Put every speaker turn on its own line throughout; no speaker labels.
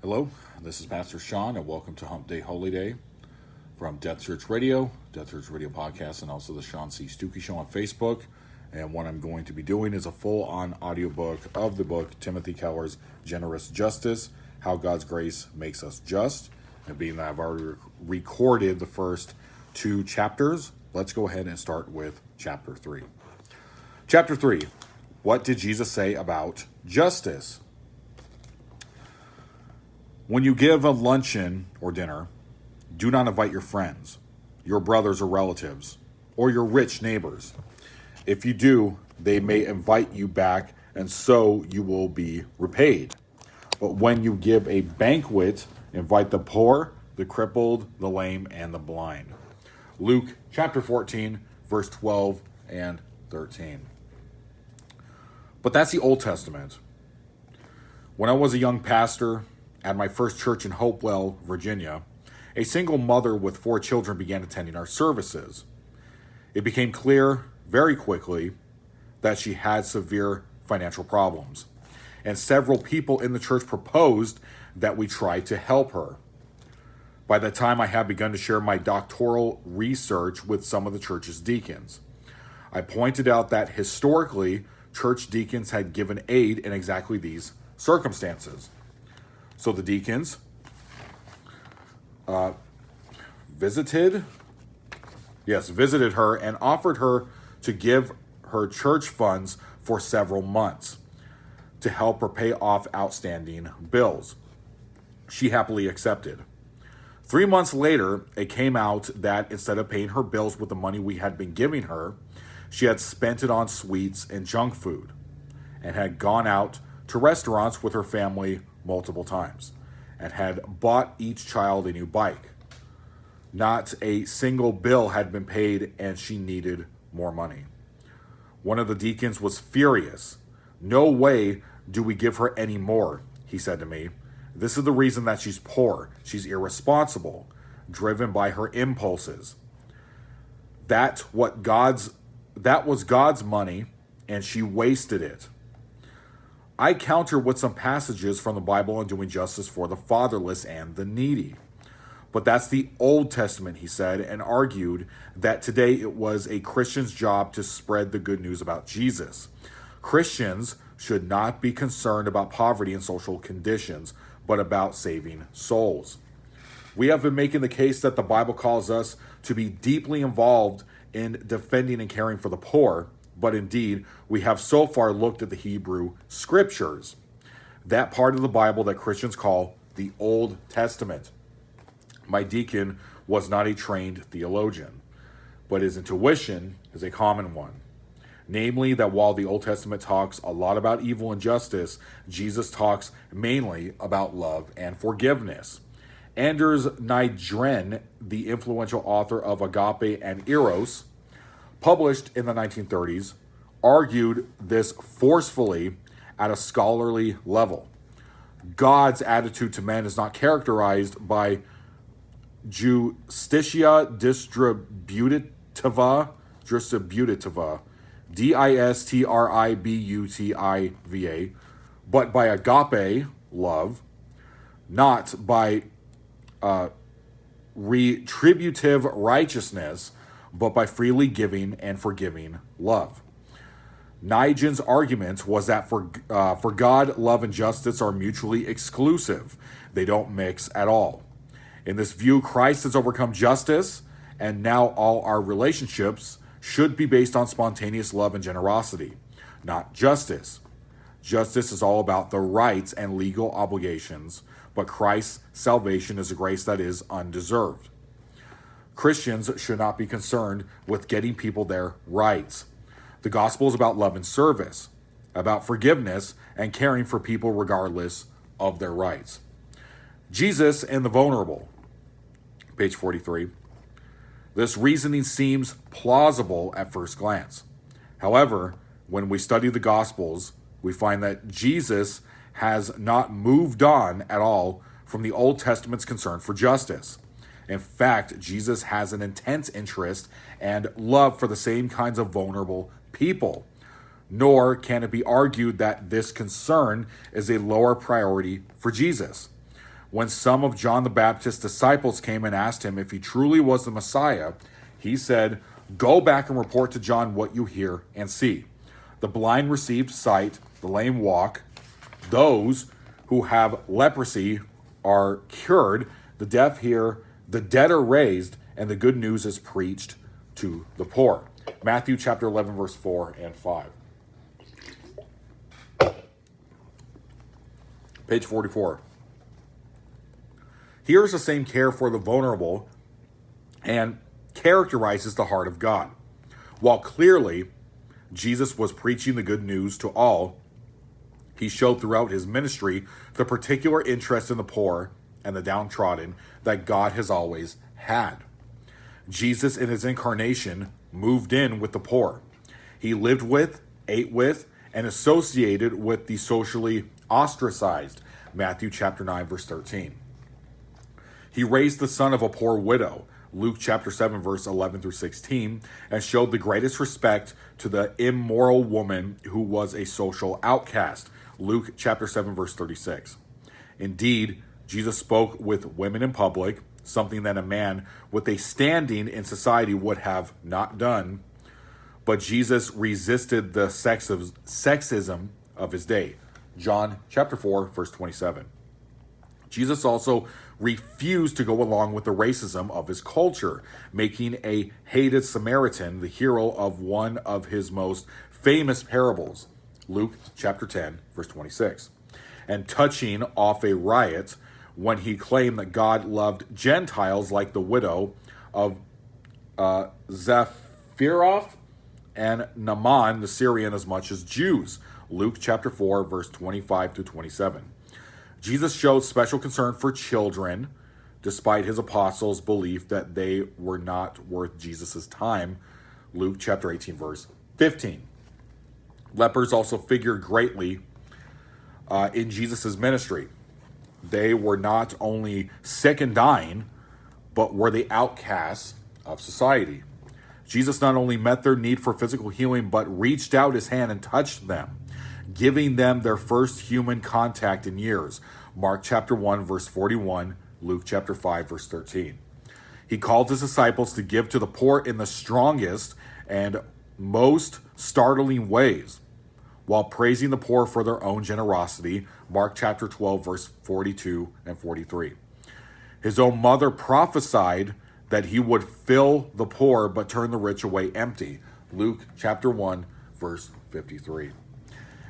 Hello, this is Pastor Sean, and welcome to Hump Day Holy Day from Death Church Radio Podcast, and also the Sean C. Stucki Show on Facebook. And what I'm going to be doing is a full-on audiobook of the book Timothy Keller's Generous Justice, How God's Grace Makes Us Just. And being that I've already recorded the first two chapters, let's go ahead and start with Chapter 3. Chapter 3, what did Jesus say about justice? When you give a luncheon or dinner, do not invite your friends, your brothers or relatives, or your rich neighbors. If you do, they may invite you back, and so you will be repaid. But when you give a banquet, invite the poor, the crippled, the lame, and the blind. Luke chapter 14, verse 12 and 13. But that's the Old Testament. When I was a young pastor at my first church in Hopewell, Virginia, a single mother with 4 children began attending our services. It became clear very quickly that she had severe financial problems, and several people in the church proposed that we try to help her. By that time, I had begun to share my doctoral research with some of the church's deacons. I pointed out that historically, church deacons had given aid in exactly these circumstances. So the deacons visited her and offered her to give her church funds for several months to help her pay off outstanding bills. She happily accepted. 3 months later, it came out that instead of paying her bills with the money we had been giving her, she had spent it on sweets and junk food and had gone out to restaurants with her family multiple times and had bought each child a new bike. Not a single bill had been paid, and she needed more money. One of the deacons was furious. "No way do we give her any more," he said to me. "This is the reason that she's poor. She's irresponsible, driven by her impulses. That was God's money, and she wasted it." I counter with some passages from the Bible on doing justice for the fatherless and the needy. But that's the Old Testament, he said, and argued that today it was a Christian's job to spread the good news about Jesus. Christians should not be concerned about poverty and social conditions, but about saving souls. We have been making the case that the Bible calls us to be deeply involved in defending and caring for the poor, but indeed, we have so far looked at the Hebrew Scriptures, that part of the Bible that Christians call the Old Testament. My deacon was not a trained theologian, but his intuition is a common one. Namely, that while the Old Testament talks a lot about evil and justice, Jesus talks mainly about love and forgiveness. Anders Nygren, the influential author of Agape and Eros, published in the 1930s, argued this forcefully at a scholarly level. God's attitude to men is not characterized by justitia distributiva, distributiva, but by agape, love, not by retributive righteousness, but by freely giving and forgiving love. Nygren's argument was that for God, love and justice are mutually exclusive. They don't mix at all. In this view, Christ has overcome justice, and now all our relationships should be based on spontaneous love and generosity, not justice. Justice is all about the rights and legal obligations, but Christ's salvation is a grace that is undeserved. Christians should not be concerned with getting people their rights. The gospel is about love and service, about forgiveness and caring for people regardless of their rights. Jesus and the vulnerable. Page 43. This reasoning seems plausible at first glance. However, when we study the Gospels, we find that Jesus has not moved on at all from the Old Testament's concern for justice. In fact, Jesus has an intense interest and love for the same kinds of vulnerable people. Nor can it be argued that this concern is a lower priority for Jesus. When some of John the Baptist's disciples came and asked him if he truly was the Messiah, he said, "Go back and report to John what you hear and see. The blind received sight, the lame walk, those who have leprosy are cured, the deaf hear, the dead are raised, and the good news is preached to the poor." Matthew chapter 11, verse 4 and 5. Page 44. Here's the same care for the vulnerable and characterizes the heart of God. While clearly Jesus was preaching the good news to all, he showed throughout his ministry the particular interest in the poor and the downtrodden that God has always had. Jesus, in his incarnation, moved in with the poor. He lived with, ate with, and associated with the socially ostracized. Matthew chapter 9, verse 13. He raised the son of a poor widow, Luke chapter 7, verse 11 through 16, and showed the greatest respect to the immoral woman who was a social outcast, Luke chapter 7, verse 36. Indeed, Jesus spoke with women in public, something that a man with a standing in society would have not done, but Jesus resisted the sexism of his day, John chapter 4, verse 27. Jesus also refused to go along with the racism of his culture, making a hated Samaritan the hero of one of his most famous parables, Luke chapter 10, verse 26, and touching off a riot when he claimed that God loved Gentiles like the widow of Zaphiroth and Naaman the Syrian as much as Jews, Luke chapter 4, verse 25 to 27. Jesus showed special concern for children, despite his apostles' belief that they were not worth Jesus' time, Luke chapter 18, verse 15. Lepers also figured greatly in Jesus' ministry. They were not only sick and dying, but were the outcasts of society. Jesus not only met their need for physical healing, but reached out his hand and touched them, giving them their first human contact in years. Mark chapter 1, verse 41, Luke chapter 5, verse 13. He called his disciples to give to the poor in the strongest and most startling ways, while praising the poor for their own generosity. Mark chapter 12, verse 42 and 43. His own mother prophesied that he would fill the poor but turn the rich away empty. Luke chapter 1, verse 53.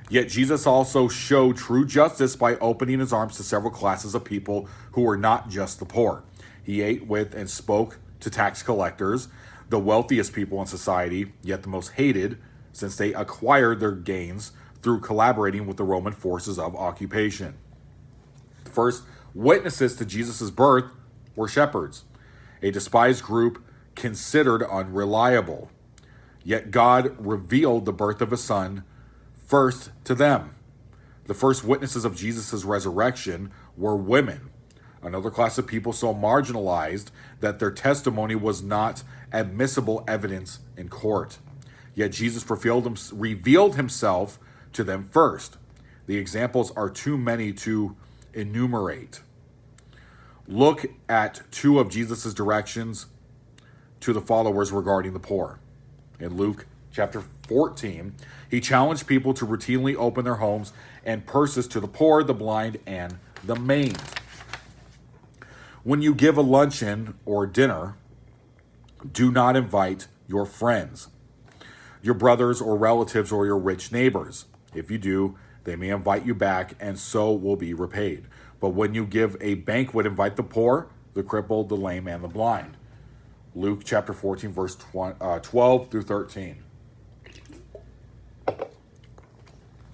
Yet Jesus also showed true justice by opening his arms to several classes of people who were not just the poor. He ate with and spoke to tax collectors, the wealthiest people in society, yet the most hated, since they acquired their gains through collaborating with the Roman forces of occupation. The first witnesses to Jesus' birth were shepherds, a despised group considered unreliable. Yet God revealed the birth of his son first to them. The first witnesses of Jesus' resurrection were women, another class of people so marginalized that their testimony was not admissible evidence in court. Yet Jesus revealed himself to them first. The examples are too many to enumerate. Look at two of Jesus' directions to the followers regarding the poor. In Luke chapter 14, he challenged people to routinely open their homes and purses to the poor, the blind, and the maimed. When you give a luncheon or dinner, do not invite your friends, your brothers or relatives, or your rich neighbors. If you do, they may invite you back, and so will be repaid. But when you give a banquet, invite the poor, the crippled, the lame, and the blind. Luke chapter 14, verse 12 through 13.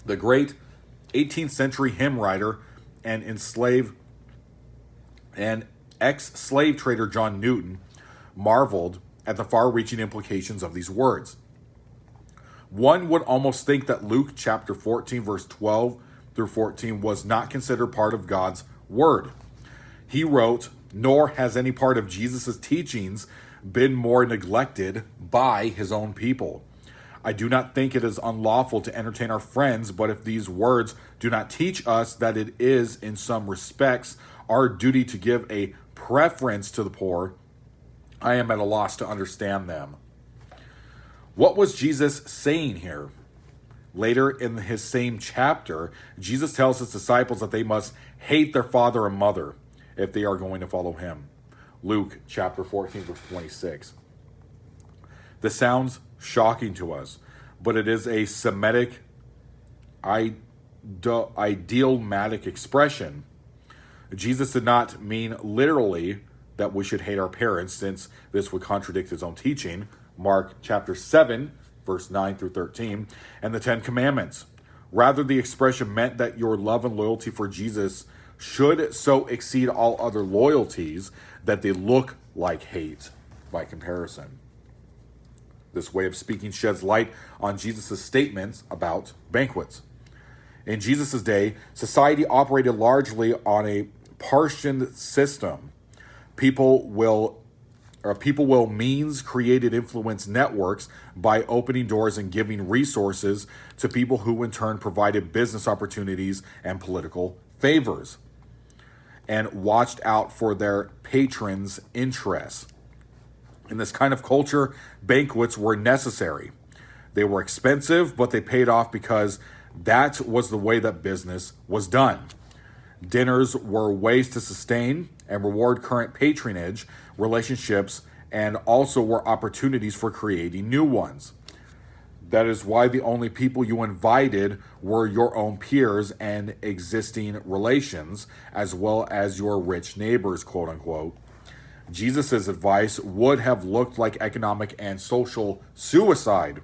The great 18th century hymn writer and ex-slave trader John Newton marveled at the far-reaching implications of these words. One would almost think that Luke chapter 14, verse 12 through 14 was not considered part of God's word. He wrote, "Nor has any part of Jesus' teachings been more neglected by his own people. I do not think it is unlawful to entertain our friends, but if these words do not teach us that it is, in some respects, our duty to give a preference to the poor, I am at a loss to understand them. What was Jesus saying here? Later in his same chapter, Jesus tells his disciples that they must hate their father and mother if they are going to follow him. Luke chapter 14, verse 26. This sounds shocking to us, but it is a Semitic idiomatic expression. Jesus did not mean literally that we should hate our parents, since this would contradict his own teaching, Mark chapter 7, verse 9 through 13, and the Ten Commandments. Rather, the expression meant that your love and loyalty for Jesus should so exceed all other loyalties that they look like hate by comparison. This way of speaking sheds light on Jesus' statements about banquets. In Jesus' day, society operated largely on a partition system. People will means-created influence networks by opening doors and giving resources to people who in turn provided business opportunities and political favors, and watched out for their patrons' interests. In this kind of culture, banquets were necessary. They were expensive, but they paid off because that was the way that business was done. Dinners were ways to sustain and reward current patronage relationships, and also were opportunities for creating new ones. That is why the only people you invited were your own peers and existing relations, as well as your rich neighbors, quote unquote. Jesus' advice would have looked like economic and social suicide.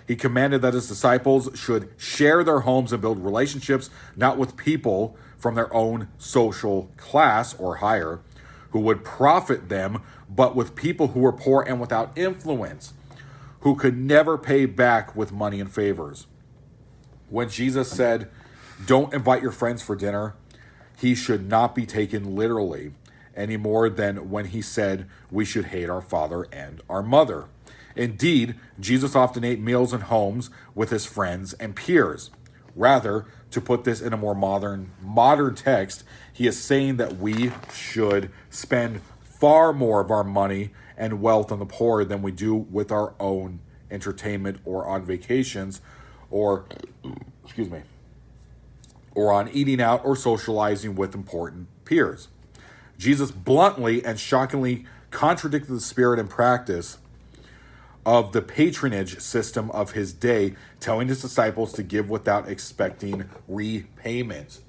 He commanded that his disciples should share their homes and build relationships, not with people from their own social class or higher, who would profit them, but with people who were poor and without influence, who could never pay back with money and favors. When Jesus said, "Don't invite your friends for dinner," he should not be taken literally, any more than when he said we should hate our father and our mother. Indeed, Jesus often ate meals in homes with his friends and peers. Rather, to put this in a more modern text, he is saying that we should spend far more of our money and wealth on the poor than we do with our own entertainment or on vacations or on eating out or socializing with important peers. Jesus bluntly and shockingly contradicted the spirit and practice of the patronage system of his day, telling his disciples to give without expecting repayment.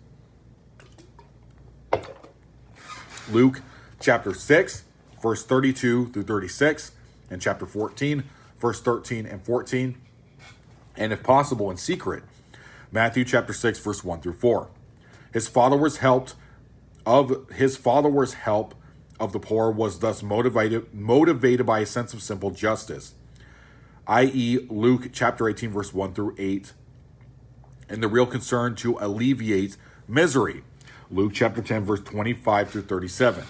Luke chapter 6, verse 32 through 36, and chapter 14, verse 13 and 14, and if possible in secret, Matthew chapter 6, verse 1 through 4. His followers' help of the poor was thus motivated by a sense of simple justice, i.e. Luke chapter 18, verse 1 through 8, and the real concern to alleviate misery, Luke chapter 10, verse 25 through 37,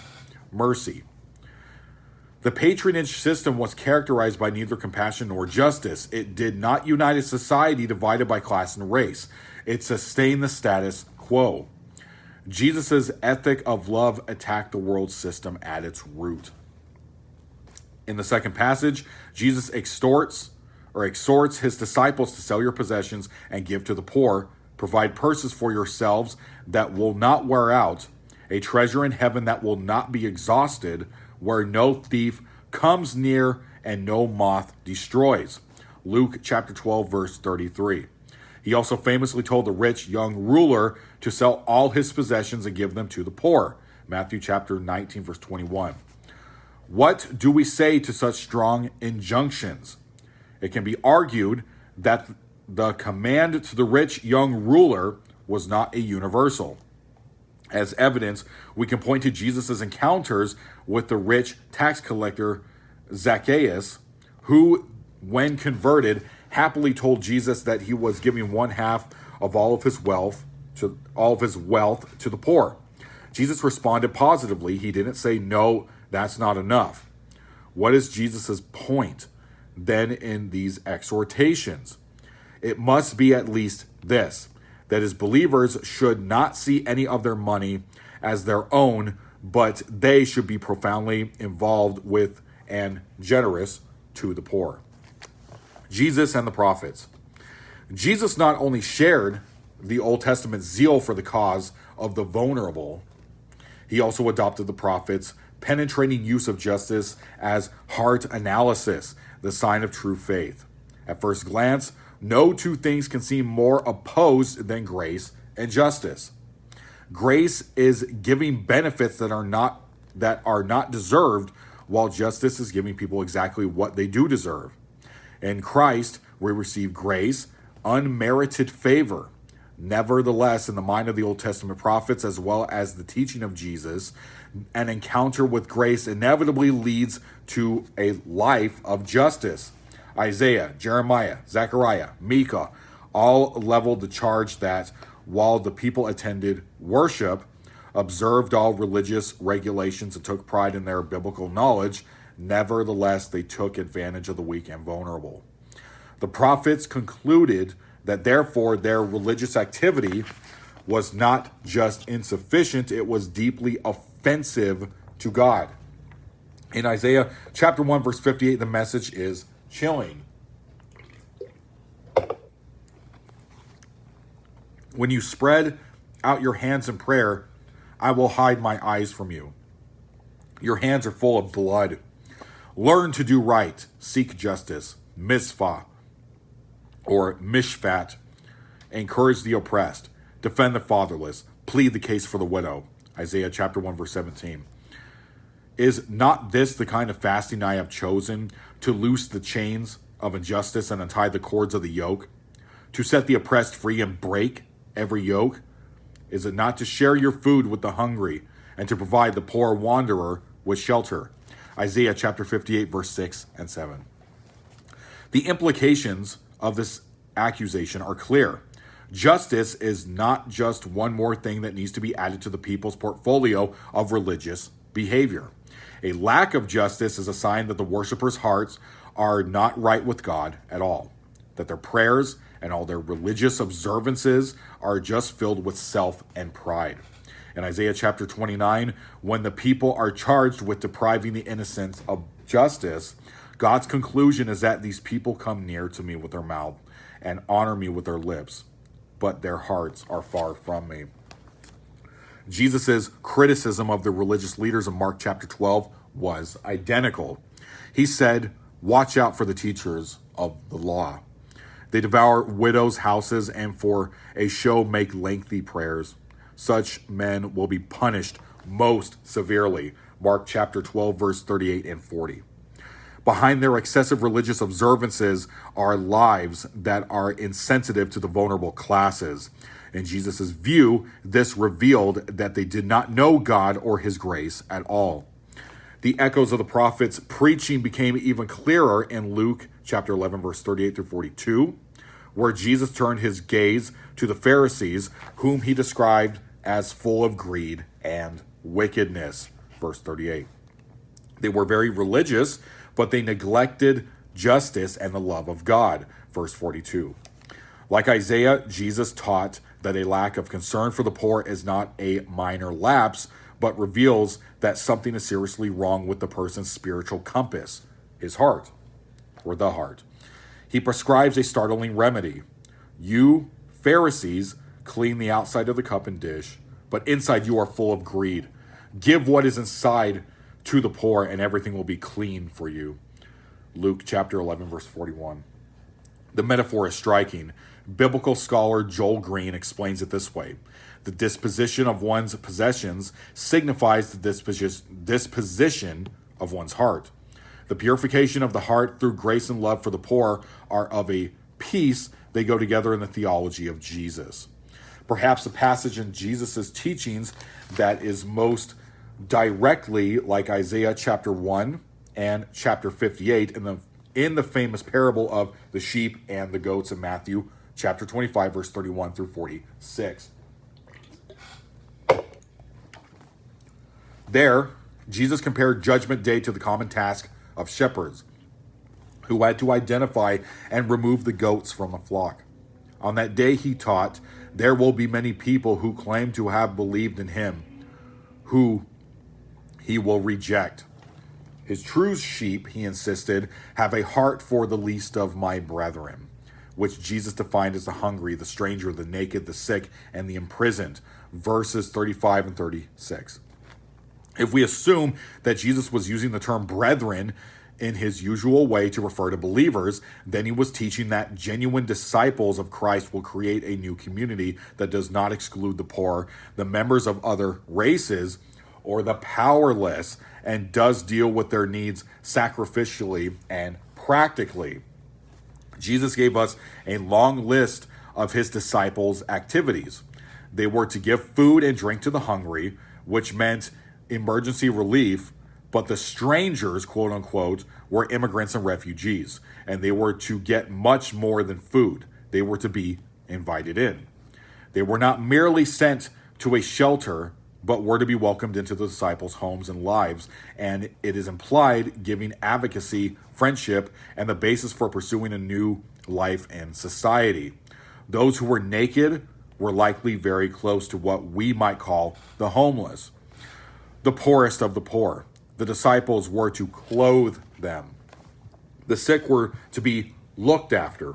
mercy. The patronage system was characterized by neither compassion nor justice. It did not unite a society divided by class and race. It sustained the status quo. Jesus' ethic of love attacked the world system at its root. In the second passage, Jesus exhorts his disciples to sell your possessions and give to the poor, provide purses for yourselves that will not wear out, a treasure in heaven that will not be exhausted, where no thief comes near and no moth destroys. Luke chapter 12, verse 33. He also famously told the rich young ruler to sell all his possessions and give them to the poor. Matthew chapter 19, verse 21. What do we say to such strong injunctions? It can be argued that the command to the rich young ruler was not a universal. As evidence, we can point to Jesus' encounters with the rich tax collector Zacchaeus, who, when converted, happily told Jesus that he was giving one half of all of his wealth to the poor. Jesus responded positively. He didn't say, "No, that's not enough." What is Jesus' point then in these exhortations? It must be at least this, that his believers should not see any of their money as their own, but they should be profoundly involved with and generous to the poor. Jesus and the prophets. Jesus not only shared the Old Testament zeal for the cause of the vulnerable, he also adopted the prophets' penetrating use of justice as heart analysis, the sign of true faith. At first glance, no two things can seem more opposed than grace and justice. Grace is giving benefits that are not deserved, while justice is giving people exactly what they do deserve. In Christ, we receive grace, unmerited favor. Nevertheless, in the mind of the Old Testament prophets, as well as the teaching of Jesus, an encounter with grace inevitably leads to a life of justice. Isaiah, Jeremiah, Zechariah, Micah all leveled the charge that while the people attended worship, observed all religious regulations, and took pride in their biblical knowledge, nevertheless they took advantage of the weak and vulnerable. The prophets concluded that therefore their religious activity was not just insufficient, it was deeply offensive to God. In Isaiah chapter 1, verse 58, the message is chilling. When you spread out your hands in prayer, I will hide my eyes from you. Your hands are full of blood. Learn to do right, seek justice, mitzvah, or mishpat, encourage the oppressed, defend the fatherless, plead the case for the widow. Isaiah chapter 1, verse 17. Is not this the kind of fasting I have chosen, to loose the chains of injustice and untie the cords of the yoke, to set the oppressed free and break every yoke? Is it not to share your food with the hungry and to provide the poor wanderer with shelter? Isaiah chapter 58, verse 6 and 7. The implications of this accusation are clear. Justice is not just one more thing that needs to be added to the people's portfolio of religious behavior. A lack of justice is a sign that the worshipers' hearts are not right with God at all, that their prayers and all their religious observances are just filled with self and pride. In Isaiah chapter 29, when the people are charged with depriving the innocent of justice, God's conclusion is that these people come near to me with their mouth and honor me with their lips, but their hearts are far from me. Jesus' criticism of the religious leaders in Mark chapter 12 was identical. He said, "Watch out for the teachers of the law. They devour widows' houses and for a show make lengthy prayers. Such men will be punished most severely." Mark chapter 12, verse 38 and 40. Behind their excessive religious observances are lives that are insensitive to the vulnerable classes. In Jesus' view, this revealed that they did not know God or his grace at all. The echoes of the prophets' preaching became even clearer in Luke chapter 11, verse 38 through 42, where Jesus turned his gaze to the Pharisees, whom he described as full of greed and wickedness. Verse 38. They were very religious, but they neglected justice and the love of God. Verse 42. Like Isaiah, Jesus taught that a lack of concern for the poor is not a minor lapse, but reveals that something is seriously wrong with the person's spiritual compass, his heart, or the heart. He prescribes a startling remedy. You, Pharisees, clean the outside of the cup and dish, but inside you are full of greed. Give what is inside to the poor, and everything will be clean for you. Luke chapter 11, verse 41. The metaphor is striking. Biblical scholar Joel Green explains it this way. The disposition of one's possessions signifies the disposition of one's heart. The purification of the heart through grace and love for the poor are of a piece. They go together in the theology of Jesus. Perhaps the passage in Jesus' teachings that is most directly like Isaiah chapter 1 and chapter 58 in the famous parable of the sheep and the goats in Matthew chapter 25, verse 31 through 46. There, Jesus compared Judgment Day to the common task of shepherds who had to identify and remove the goats from the flock. On that day, he taught, there will be many people who claim to have believed in him, who he will reject. His true sheep, he insisted, have a heart for the least of my brethren, which Jesus defined as the hungry, the stranger, the naked, the sick, and the imprisoned, verses 35 and 36. If we assume that Jesus was using the term brethren in his usual way to refer to believers, then he was teaching that genuine disciples of Christ will create a new community that does not exclude the poor, the members of other races, or the powerless, and does deal with their needs sacrificially and practically. Jesus gave us a long list of his disciples' activities. They were to give food and drink to the hungry, which meant emergency relief, but the strangers, quote unquote, were immigrants and refugees, and they were to get much more than food. They were to be invited in. They were not merely sent to a shelter, but were to be welcomed into the disciples' homes and lives, and it is implied giving advocacy, friendship, and the basis for pursuing a new life in society. Those who were naked were likely very close to what we might call the homeless, the poorest of the poor. The disciples were to clothe them. The sick were to be looked after.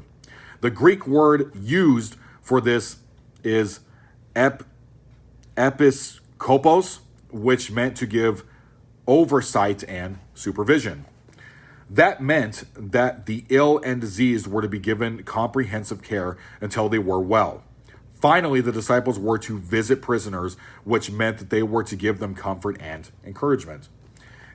The Greek word used for this is episkopos, which meant to give oversight and supervision. That meant that the ill and diseased were to be given comprehensive care until they were well. Finally, the disciples were to visit prisoners, which meant that they were to give them comfort and encouragement.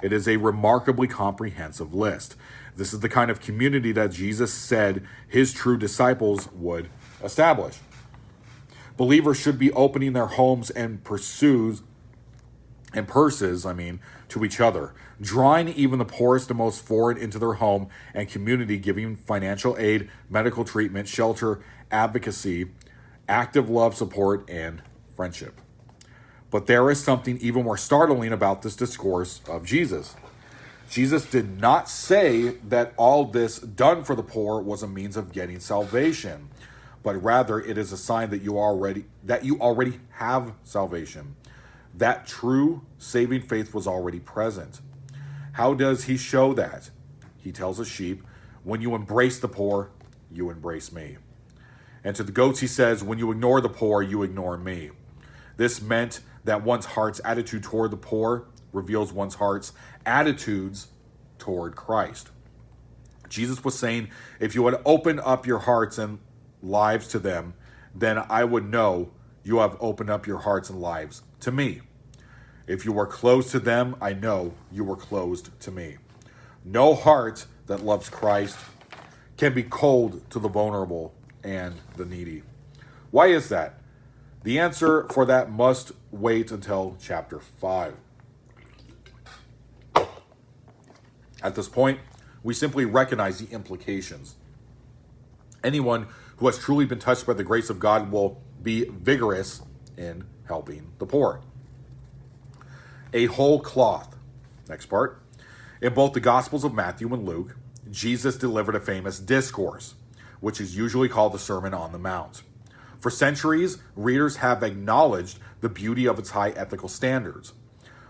It is a remarkably comprehensive list. This is the kind of community that Jesus said his true disciples would establish. Believers should be opening their homes and purses, to each other, drawing even the poorest and most foreign into their home and community, giving financial aid, medical treatment, shelter, advocacy, active love, support, and friendship. But there is something even more startling about this discourse of Jesus. Jesus did not say that all this done for the poor was a means of getting salvation, but rather it is a sign that you already have salvation. That true saving faith was already present. How does he show that? He tells his sheep, when you embrace the poor, you embrace me. And to the goats he says, when you ignore the poor, you ignore me. This meant that one's heart's attitude toward the poor reveals one's heart's attitudes toward Christ. Jesus was saying, if you would open up your hearts and lives to them, then I would know you have opened up your hearts and lives to me. If you were closed to them, I know you were closed to me. No heart that loves Christ can be cold to the vulnerable and the needy. Why is that? The answer for that must wait until chapter 5. At this point, we simply recognize the implications. Anyone who has truly been touched by the grace of God will be vigorous in helping the poor. A whole cloth. Next part. In both the Gospels of Matthew and Luke, Jesus delivered a famous discourse, which is usually called the Sermon on the Mount. For centuries, readers have acknowledged the beauty of its high ethical standards.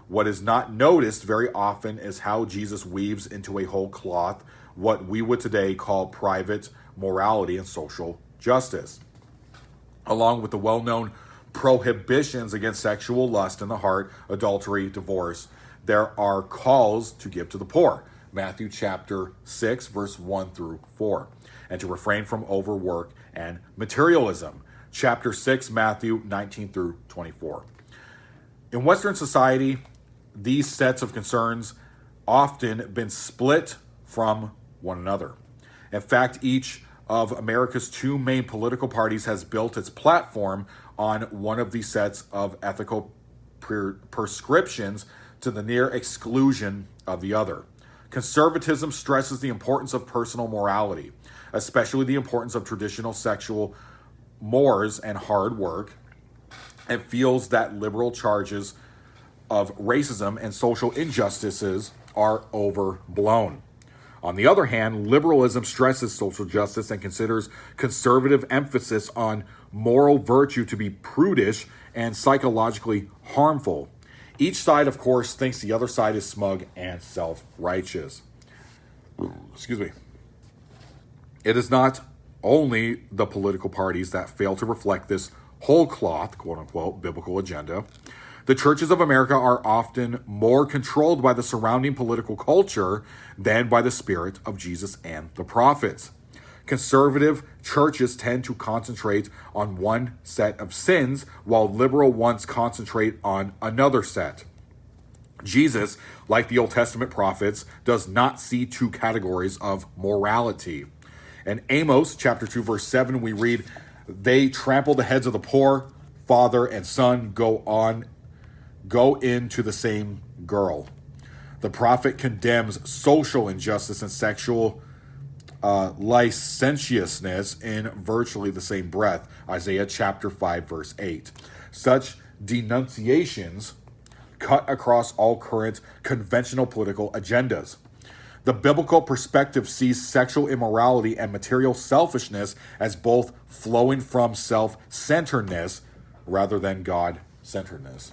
What is not noticed very often is how Jesus weaves into a whole cloth what we would today call private morality and social justice. Along with the well-known prohibitions against sexual lust in the heart, adultery, divorce, there are calls to give to the poor. Matthew chapter 6, verse 1 through 4. And to refrain from overwork and materialism. Chapter 6, Matthew 19 through 24. In Western society, these sets of concerns often been split from one another. In fact, each of America's two main political parties has built its platform on one of these sets of ethical prescriptions to the near exclusion of the other. Conservatism stresses the importance of personal morality, especially the importance of traditional sexual mores and hard work, and feels that liberal charges of racism and social injustices are overblown. On the other hand, liberalism stresses social justice and considers conservative emphasis on moral virtue to be prudish and psychologically harmful. Each side, of course, thinks the other side is smug and self-righteous. Excuse me. It is not only the political parties that fail to reflect this whole cloth, quote-unquote, biblical agenda. The churches of America are often more controlled by the surrounding political culture than by the spirit of Jesus and the prophets. Conservative churches tend to concentrate on one set of sins, while liberal ones concentrate on another set. Jesus, like the Old Testament prophets, does not see two categories of morality. In Amos chapter 2, verse 7, we read, "They trample the heads of the poor, father and son go into the same girl." The prophet condemns social injustice and sexual licentiousness in virtually the same breath. Isaiah chapter 5, verse 8. Such denunciations cut across all current conventional political agendas. The biblical perspective sees sexual immorality and material selfishness as both flowing from self-centeredness rather than God-centeredness.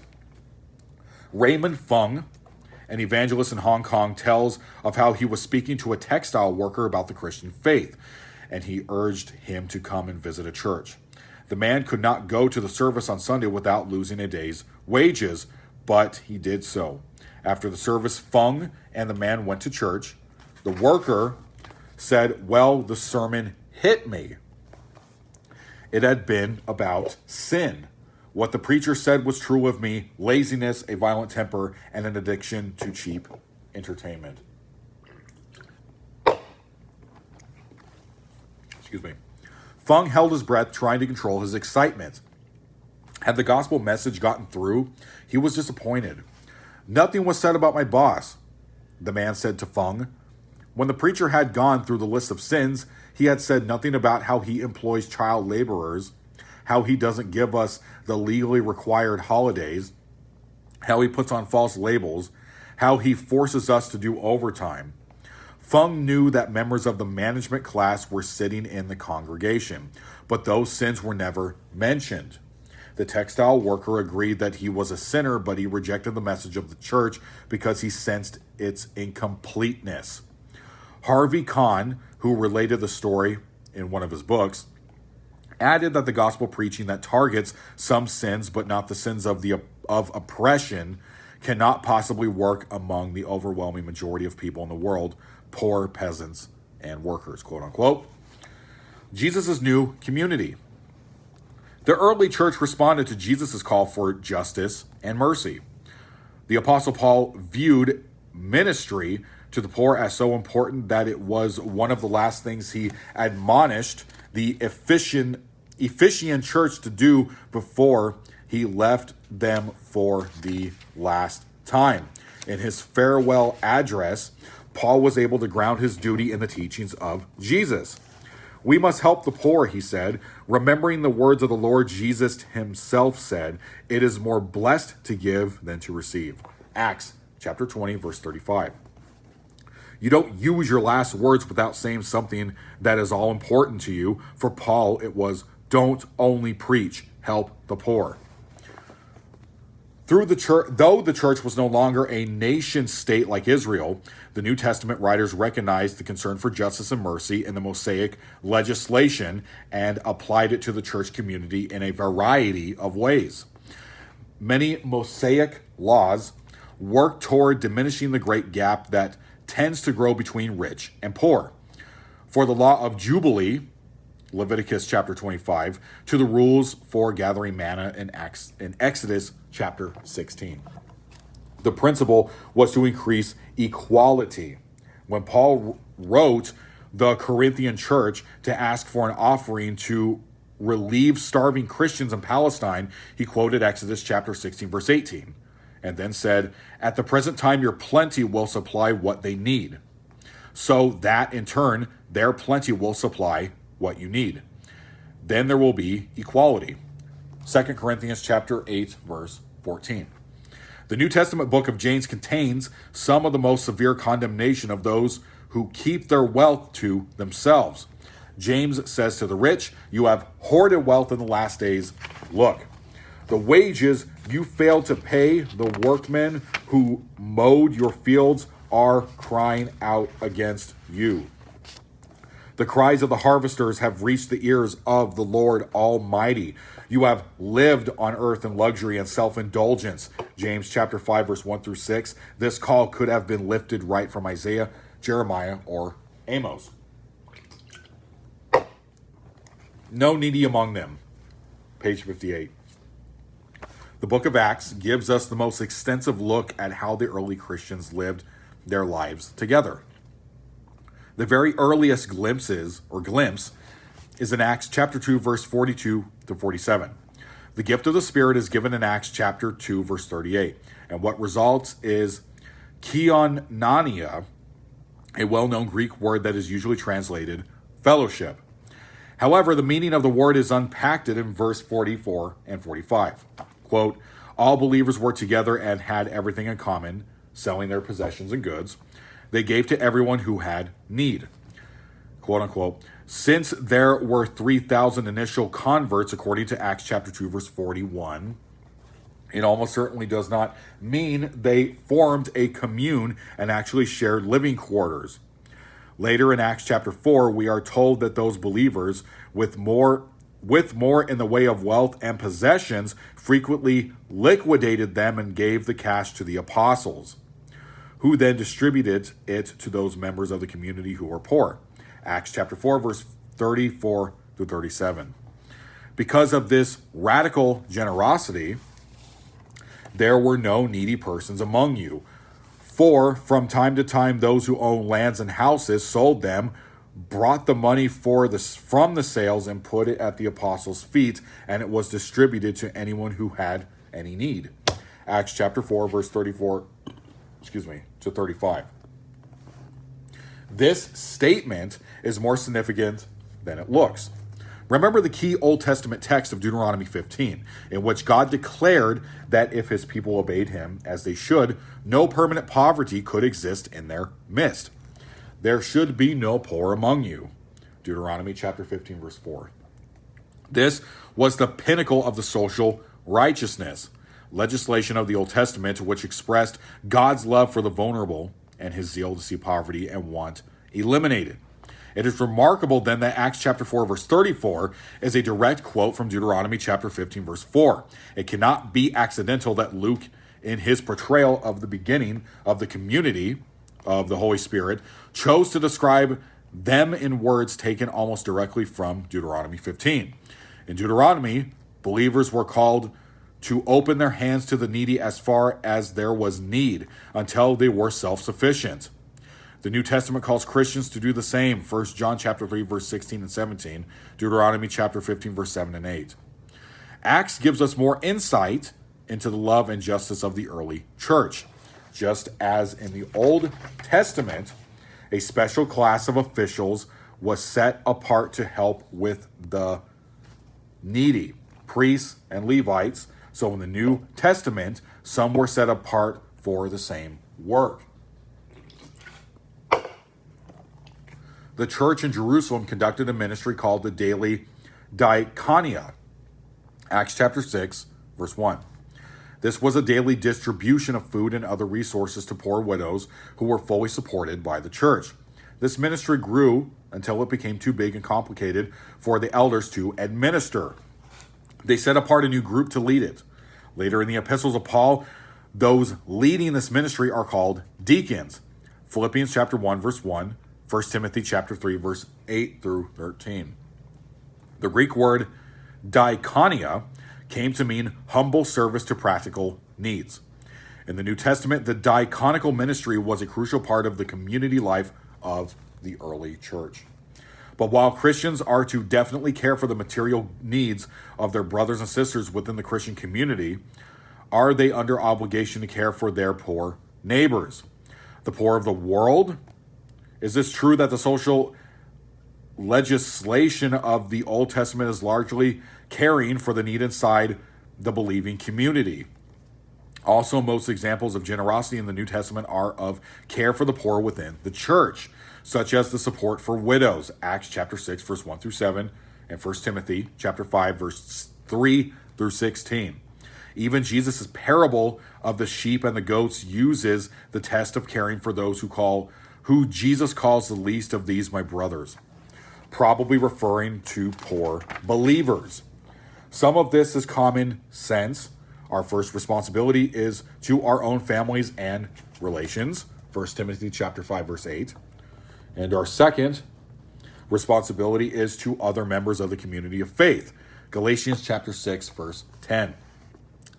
Raymond Fung, an evangelist in Hong Kong, tells of how he was speaking to a textile worker about the Christian faith, and he urged him to come and visit a church. The man could not go to the service on Sunday without losing a day's wages, but he did so. After the service, Fung and the man went to church. The worker said, "Well, the sermon hit me." It had been about sin. What the preacher said was true of me: laziness, a violent temper, and an addiction to cheap entertainment. Excuse me. Fung held his breath, trying to control his excitement. Had the gospel message gotten through? He was disappointed. "Nothing was said about my boss," the man said to Fung. When the preacher had gone through the list of sins, he had said nothing about how he employs child laborers, how he doesn't give us the legally required holidays, how he puts on false labels, how he forces us to do overtime. Fung knew that members of the management class were sitting in the congregation, but those sins were never mentioned. The textile worker agreed that he was a sinner, but he rejected the message of the church because he sensed its incompleteness. Harvey Kahn, who related the story in one of his books, added that the gospel preaching that targets some sins but not the sins of oppression cannot possibly work among the overwhelming majority of people in the world, poor, peasants, and workers, quote unquote. Jesus' new community. The early church responded to Jesus' call for justice and mercy. The Apostle Paul viewed ministry to the poor as so important that it was one of the last things he admonished the Ephesian church to do before he left them for the last time. In his farewell address, Paul was able to ground his duty in the teachings of Jesus. "We must help the poor," he said, remembering the words of the Lord Jesus himself said, "It is more blessed to give than to receive." Acts chapter 20, verse 35. You don't use your last words without saying something that is all important to you. For Paul, it was, don't only preach, help the poor. Though the church was no longer a nation state like Israel, the New Testament writers recognized the concern for justice and mercy in the Mosaic legislation and applied it to the church community in a variety of ways. Many Mosaic laws work toward diminishing the great gap that tends to grow between rich and poor. For the law of Jubilee, Leviticus chapter 25, to the rules for gathering manna in Exodus chapter 16. The principle was to increase equality. When Paul wrote the Corinthian church to ask for an offering to relieve starving Christians in Palestine, he quoted Exodus chapter 16, verse 18, and then said, "At the present time your plenty will supply what they need, so that in turn their plenty will supply what you need. Then there will be equality." 2 Corinthians chapter 8, verse 14. The New Testament book of James contains some of the most severe condemnation of those who keep their wealth to themselves. James says to the rich, "You have hoarded wealth in the last days. Look, The wages you failed to pay the workmen who mowed your fields are crying out against you. The cries of the harvesters have reached the ears of the Lord Almighty. You have lived on earth in luxury and self-indulgence. James chapter 5, verse 1 through 6. This call could have been lifted right from Isaiah, Jeremiah, or Amos. No needy among them. Page 58. The book of Acts gives us the most extensive look at how the early Christians lived their lives together. The very earliest glimpse is in Acts chapter 2, verse 42 to 47. The gift of the Spirit is given in Acts chapter 2, verse 38. And what results is koinonia, a well-known Greek word that is usually translated fellowship. However, the meaning of the word is unpacked in verse 44 and 45. Quote, all believers were together and had everything in common, selling their possessions and goods. They gave to everyone who had need. Quote unquote. Since there were 3,000 initial converts, according to Acts chapter 2, verse 41, it almost certainly does not mean they formed a commune and actually shared living quarters. Later in Acts chapter 4, we are told that those believers with more in the way of wealth and possessions frequently liquidated them and gave the cash to the apostles, who then distributed it to those members of the community who were poor. Acts chapter 4, verse 34 to 37. Because of this radical generosity, there were no needy persons among you. For from time to time, those who owned lands and houses sold them, brought the money from the sales and put it at the apostles' feet, and it was distributed to anyone who had any need. Acts chapter 4, verse 34 to 35. This statement is more significant than it looks. Remember the key Old Testament text of Deuteronomy 15, in which God declared that if his people obeyed him as they should, no permanent poverty could exist in their midst. There should be no poor among you. Deuteronomy chapter 15, verse 4. This was the pinnacle of the social righteousness legislation of the Old Testament, which expressed God's love for the vulnerable and his zeal to see poverty and want eliminated. It is remarkable then that Acts chapter 4, verse 34 is a direct quote from Deuteronomy chapter 15, verse 4. It cannot be accidental that Luke, in his portrayal of the beginning of the community of the Holy Spirit, chose to describe them in words taken almost directly from Deuteronomy 15. In Deuteronomy, believers were called to open their hands to the needy as far as there was need, until they were self-sufficient. The New Testament calls Christians to do the same. 1 John chapter 3, verse 16 and 17. Deuteronomy chapter 15, verse 7 and 8. Acts gives us more insight into the love and justice of the early church. Just as in the Old Testament, a special class of officials was set apart to help with the needy, priests and Levites. So in the New Testament, some were set apart for the same work. The church in Jerusalem conducted a ministry called the daily diaconia. Acts chapter 6, verse 1. This was a daily distribution of food and other resources to poor widows who were fully supported by the church. This ministry grew until it became too big and complicated for the elders to administer. They set apart a new group to lead it. Later in the epistles of Paul, those leading this ministry are called deacons. Philippians chapter 1, verse 1. 1 Timothy chapter 3, verse 8 through 13. The Greek word diaconia came to mean humble service to practical needs. In the New Testament, the diaconical ministry was a crucial part of the community life of the early church. But while Christians are to definitely care for the material needs of their brothers and sisters within the Christian community, are they under obligation to care for their poor neighbors? The poor of the world? Is this true that the social legislation of the Old Testament is largely caring for the need inside the believing community? Also, most examples of generosity in the New Testament are of care for the poor within the church, such as the support for widows, Acts chapter 6, verse 1 through 7, and 1 Timothy chapter 5, verse 3 through 16. Even Jesus' parable of the sheep and the goats uses the test of caring for those who Jesus calls the least of these my brothers, probably referring to poor believers. Some of this is common sense. Our first responsibility is to our own families and relations, 1 Timothy chapter 5, verse 8. And our second responsibility is to other members of the community of faith, Galatians chapter 6, verse 10.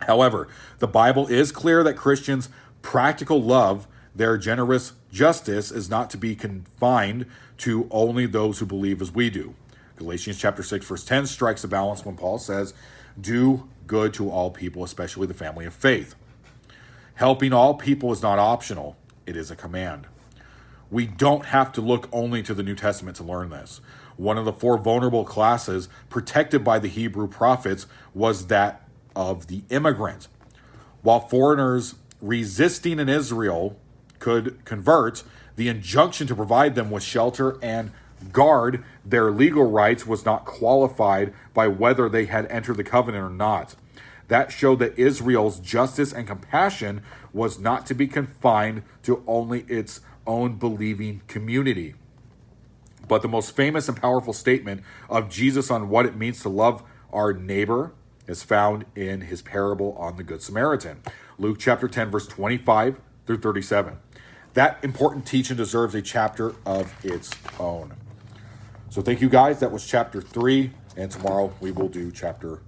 However, the Bible is clear that Christians' practical love, their generous justice, is not to be confined to only those who believe as we do. Galatians chapter 6, verse 10 strikes a balance when Paul says, do good to all people, especially the family of faith. Helping all people is not optional. It is a command. We don't have to look only to the New Testament to learn this. One of the four vulnerable classes protected by the Hebrew prophets was that of the immigrant. While foreigners resisting in Israel could convert, the injunction to provide them with shelter and guard their legal rights was not qualified by whether they had entered the covenant or not. That showed that Israel's justice and compassion was not to be confined to only its own believing community. But the most famous and powerful statement of Jesus on what it means to love our neighbor is found in his parable on the Good Samaritan. Luke chapter 10, verse 25 through 37. That important teaching deserves a chapter of its own. So thank you guys. That was chapter 3, and tomorrow we will do chapter